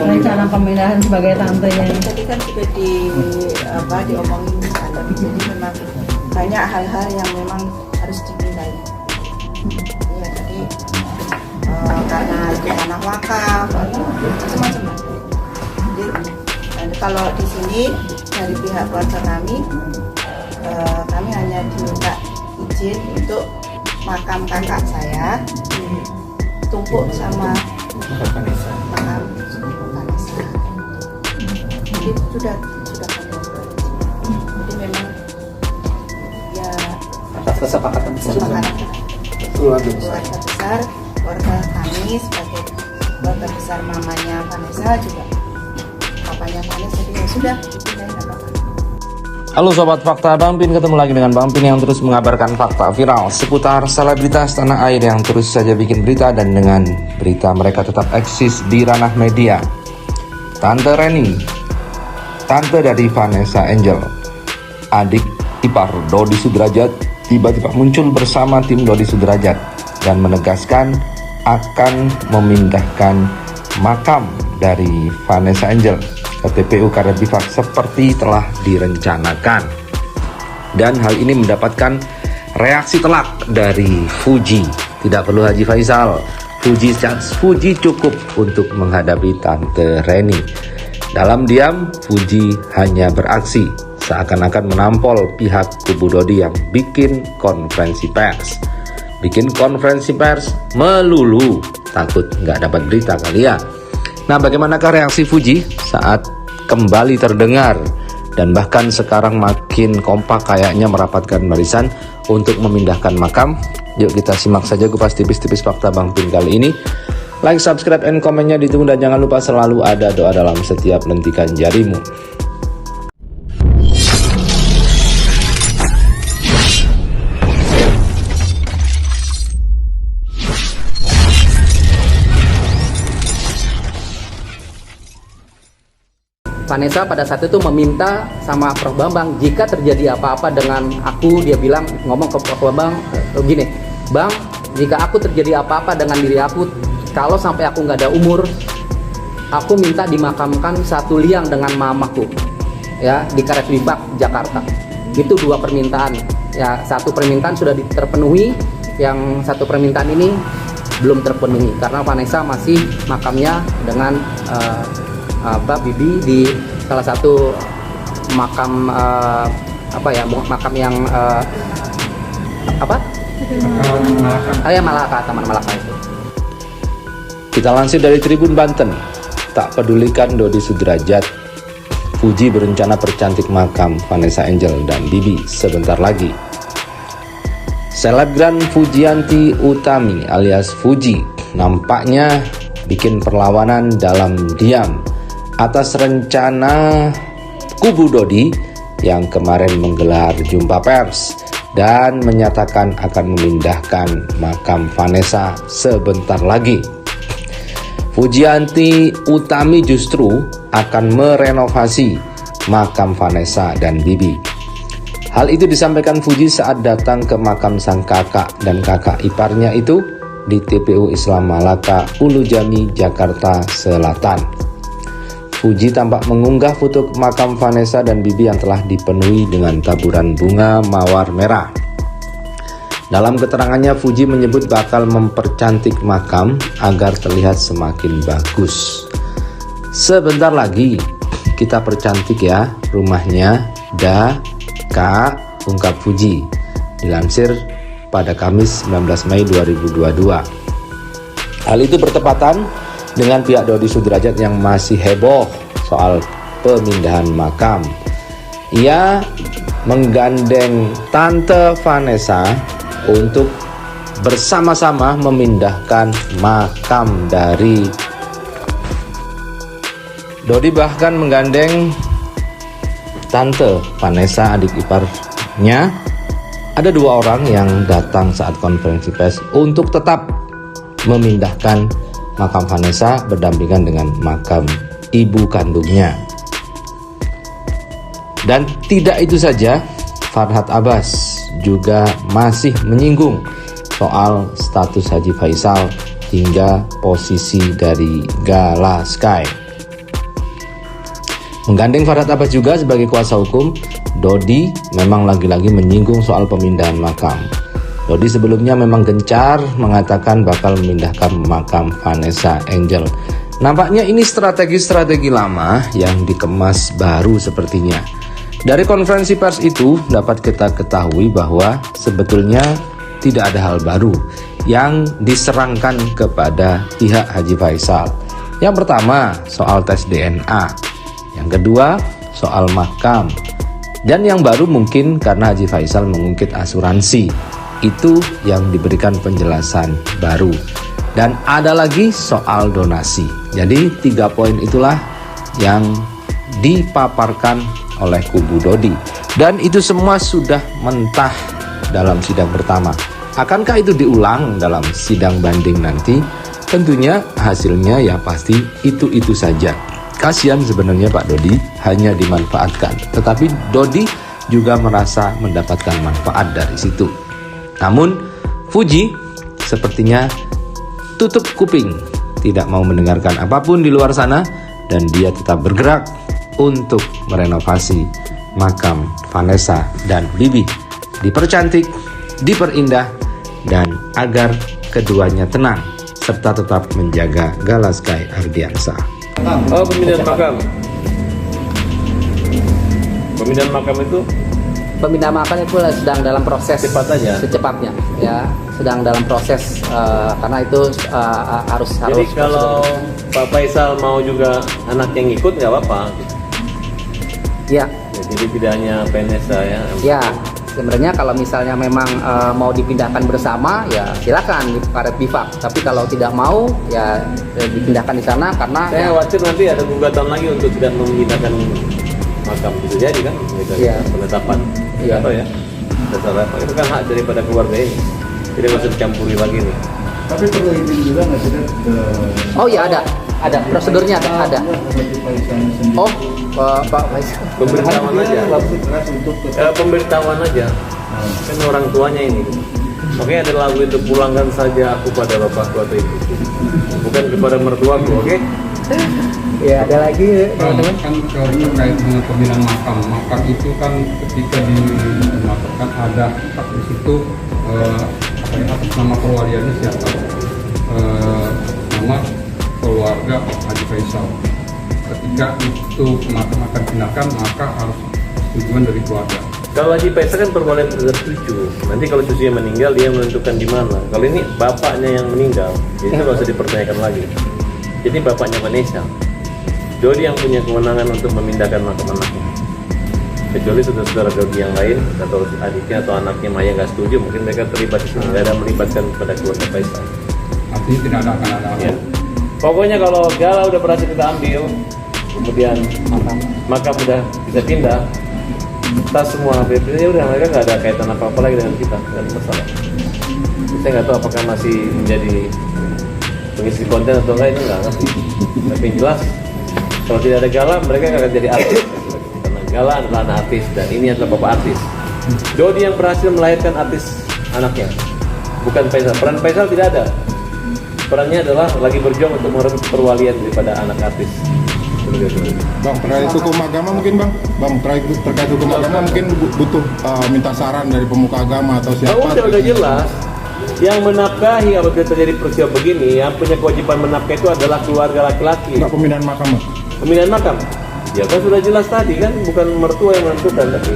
rencana pemindahan sebagai tantenya. Tadi kan sudah diomongin ada, jadi memang banyak hal-hal yang memang harus dipindahin. Ya tadi karena itu tanah wakaf, macam-macam. Jadi kalau di sini dari pihak keluarga kami hanya diminta izin untuk makam kakak saya tumpuk sama makam Vanessa. Jadi sudah jadi memang ya atas kesepakatan keluarga besar keluarga kami sebagai keluarga besar mamanya Vanessa juga papanya Vanessa, jadi ya sudah dipindahin apa-apa. Halo Sobat Fakta, Bang Pin ketemu lagi dengan Bang Pin yang terus mengabarkan fakta viral seputar selebritas tanah air yang terus saja bikin berita, dan dengan berita mereka tetap eksis di ranah media. Tante Reni, tante dari Vanessa Angel, adik ipar Dodi Sudrajat, tiba-tiba muncul bersama tim Dodi Sudrajat dan menegaskan akan memindahkan makam dari Vanessa Angel ke TPU Karet Bifak seperti telah direncanakan. Dan hal ini mendapatkan reaksi telak dari Fuji. Tidak perlu Haji Faisal, Fuji cukup untuk menghadapi Tante Reni. Dalam diam, Fuji hanya beraksi seakan-akan menampol pihak kubu Dodi yang bikin konferensi pers. Bikin konferensi pers melulu, takut nggak dapat berita kali ya. Nah, bagaimanakah reaksi Fuji saat kembali terdengar dan bahkan sekarang makin kompak kayaknya merapatkan barisan untuk memindahkan makam? Yuk kita simak saja kupas tipis-tipis fakta Bang Pin kali ini. Like, subscribe, and komennya ditunggu, dan jangan lupa selalu ada doa dalam setiap lentikan jarimu. Vanessa pada saat itu meminta sama Prof Bambang, jika terjadi apa-apa dengan aku, dia bilang, ngomong ke Prof Bambang gini, Bang, jika aku terjadi apa-apa dengan diri aku, kalau sampai aku nggak ada umur, aku minta dimakamkan satu liang dengan mamaku, ya, di Karet Bifak, Jakarta. Itu dua permintaan, ya, satu permintaan sudah terpenuhi, yang satu permintaan ini belum terpenuhi karena Vanessa masih makamnya dengan Bibi di salah satu makam makam yang Malaka, Taman Malaka itu. Kita lansir dari Tribun Banten. Tak pedulikan Dodi Sudrajat, Fuji berencana percantik makam Vanessa Angel dan Bibi sebentar lagi. Selebgram Fujianti Utami alias Fuji nampaknya bikin perlawanan dalam diam atas rencana kubu Dodi yang kemarin menggelar jumpa pers dan menyatakan akan memindahkan makam Vanessa sebentar lagi. Fujianti Utami justru akan merenovasi makam Vanessa dan Bibi. Hal itu disampaikan Fuji saat datang ke makam sang kakak dan kakak iparnya itu di TPU Islam Malaka, Ulu Jami, Jakarta Selatan. Fuji tampak mengunggah foto makam Vanessa dan Bibi yang telah dipenuhi dengan taburan bunga mawar merah. Dalam keterangannya, Fuji menyebut bakal mempercantik makam agar terlihat semakin bagus. Sebentar lagi kita percantik ya rumahnya, Kak, ungkap Fuji. Dilansir pada Kamis 19 Mei 2022. Hal itu bertepatan dengan pihak Dodi Sudrajat yang masih heboh soal pemindahan makam. Ia menggandeng Tante Vanessa untuk bersama-sama memindahkan makam dari Dodi, bahkan menggandeng Tante Vanessa, adik iparnya. Ada dua orang yang datang saat konferensi pers untuk tetap memindahkan makam Vanessa berdampingan dengan makam ibu kandungnya. Dan tidak itu saja, Farhad Abbas juga masih menyinggung soal status Haji Faisal hingga posisi dari Gala Sky. Menggandeng Farhad Abbas juga sebagai kuasa hukum, Dodi memang lagi-lagi menyinggung soal pemindahan makam. Dodi sebelumnya memang gencar mengatakan bakal memindahkan makam Vanessa Angel. Nampaknya ini strategi-strategi lama yang dikemas baru sepertinya. Dari konferensi pers itu dapat kita ketahui bahwa sebetulnya tidak ada hal baru yang diserangkan kepada pihak Haji Faisal. Yang pertama, soal tes DNA. Yang kedua, soal makam. Dan yang baru mungkin karena Haji Faisal mengungkit asuransi. Itu yang diberikan penjelasan baru. Dan ada lagi soal donasi. Jadi 3 poin itulah yang dipaparkan oleh kubu Dodi. Dan itu semua sudah mentah dalam sidang pertama. Akankah itu diulang dalam sidang banding nanti? Tentunya hasilnya ya pasti itu-itu saja. Kasihan sebenarnya Pak Dodi hanya dimanfaatkan. Tetapi Dodi juga merasa mendapatkan manfaat dari situ. Namun Fuji sepertinya tutup kuping, tidak mau mendengarkan apapun di luar sana, dan dia tetap bergerak untuk merenovasi makam Vanessa dan Bibi, dipercantik, diperindah, dan agar keduanya tenang serta tetap menjaga Gala Sky Ardiansa. Oh, pemindahan makam. Pemindahan makam itu Pemindahan makam itu sedang dalam proses secepatnya ya, sedang dalam proses karena itu harus. Jadi kalau Pak Faisal mau juga anak yang ikut nggak apa-apa. Ya. Jadi tidak hanya Vanessa ya. Ya, sebenarnya kalau misalnya memang mau dipindahkan bersama ya silakan di karet bifak. Tapi kalau tidak mau ya dipindahkan di sana karena saya khawatir nanti ada gugatan lagi untuk tidak memindahkan makam, bisa jadi kan? Gitu, Iya. Penetapan. Iya. Atau ya. Dasar apa? Itu kan hak daripada keluarga ini. Jadi nggak usah dicampuri lagi nih. Tapi perlu izin juga nggak sih? Oh ya ada prosedurnya ada. Oh Pak Faisal. Pemberitahuan aja. Pemberitahuan aja. Kan orang tuanya ini. Oke, ada lagu itu, pulangkan saja aku pada bapakku atau ibu. Bukan kepada mertuaku, oke? Ya ada lagi teman-teman. Kan kalau terkait dengan pemindahan makam, makam itu kan ketika dimakamkan ada di situ atas nama perwaliannya siapa? Nama keluarga Haji Faisal. Ketika itu makam akan dipindahkan, maka harus tujuan dari keluarga. Kalau Haji Faisal kan perwalian terhadap cucu. Nanti kalau cucunya meninggal, dia menentukan di mana. Kalau ini bapaknya yang meninggal, jadi itu nggak usah dipertanyakan lagi. Jadi bapaknya Vanessa. Dodi yang punya kewenangan untuk memindahkan makam anaknya. Kecuali saudara-saudara Dodi yang lain atau adiknya atau anaknya Maya nggak setuju, mungkin mereka terlibat di sini. Nggak ada melibatkan pada keluarga Faisal. Artinya tidak akan ada. Ya. Pokoknya kalau Gala udah berhasil kita ambil, kemudian makam udah bisa pindah, tas semua ya udah, mereka nggak ada kaitan apa-apa lagi dengan kita, nggak ada masalah. Saya nggak tahu apakah masih menjadi pengisi konten atau enggak, itu nggak ngerti. Tapi yang jelas kalau tidak ada Gala, mereka nggak akan jadi artis. Karena Gala adalah anak artis dan ini adalah bapak artis. Dodi yang berhasil melahirkan artis anaknya, bukan Faisal. Peran Faisal tidak ada. Perannya adalah lagi berjuang untuk merebut perwalian daripada anak artis. Bang, terkait hukum agama mungkin Bang, terkait hukum agama mungkin butuh minta saran dari pemuka agama atau siapa? Udah jelas. Yang menafkahi apabila terjadi peristiwa begini, yang punya kewajiban menafkahi itu adalah keluarga laki-laki. Enggak pemindahan makam, Bang? Pemindahan makam? Ya kan sudah jelas tadi kan, bukan mertua yang menentukan tapi.